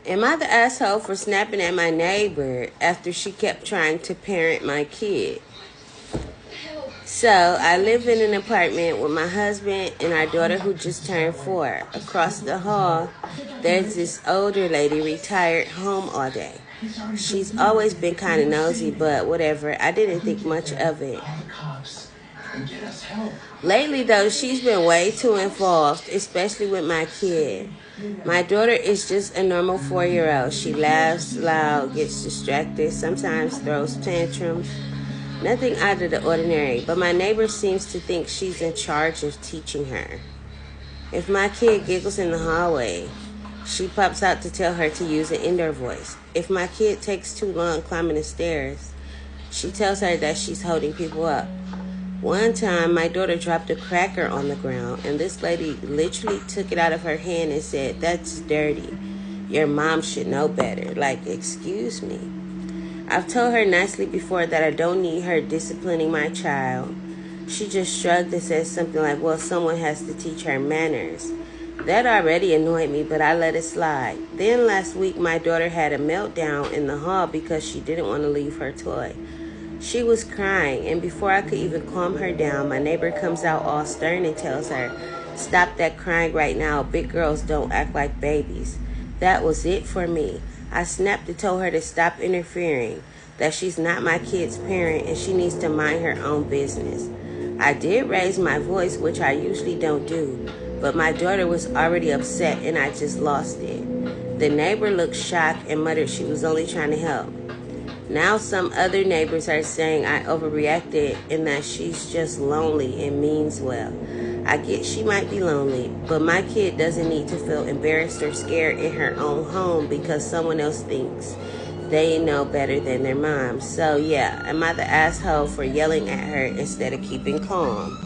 Am I the asshole for snapping at my neighbor after she kept trying to parent my kid? So, I live in an apartment with my husband and our daughter who just turned 4. Across the hall, there's this older lady retired home all day. She's always been kind of nosy, but whatever. I didn't think much of it. Lately, though, she's been way too involved, especially with my kid. My daughter is just a normal 4-year-old. She laughs loud, gets distracted, sometimes throws tantrums. Nothing out of the ordinary, but my neighbor seems to think she's in charge of teaching her. If my kid giggles in the hallway, she pops out to tell her to use an indoor voice. If my kid takes too long climbing the stairs, she tells her that she's holding people up. One time, my daughter dropped a cracker on the ground, and this lady literally took it out of her hand and said, "That's dirty. Your mom should know better." Like, excuse me. I've told her nicely before that I don't need her disciplining my child. She just shrugged and said something like, "Well, someone has to teach her manners." That already annoyed me, but I let it slide. Then last week, my daughter had a meltdown in the hall because she didn't want to leave her toy. She was crying, and before I could even calm her down, my neighbor comes out all stern and tells her, "Stop that crying right now. Big girls don't act like babies." That was it for me. I snapped and told her to stop interfering, that she's not my kid's parent and she needs to mind her own business. I did raise my voice, which I usually don't do, but my daughter was already upset and I just lost it. The neighbor looked shocked and muttered she was only trying to help. Now some other neighbors are saying I overreacted and that she's just lonely and means well. I get she might be lonely, but my kid doesn't need to feel embarrassed or scared in her own home because someone else thinks they know better than their mom. So yeah, am I the asshole for yelling at her instead of keeping calm?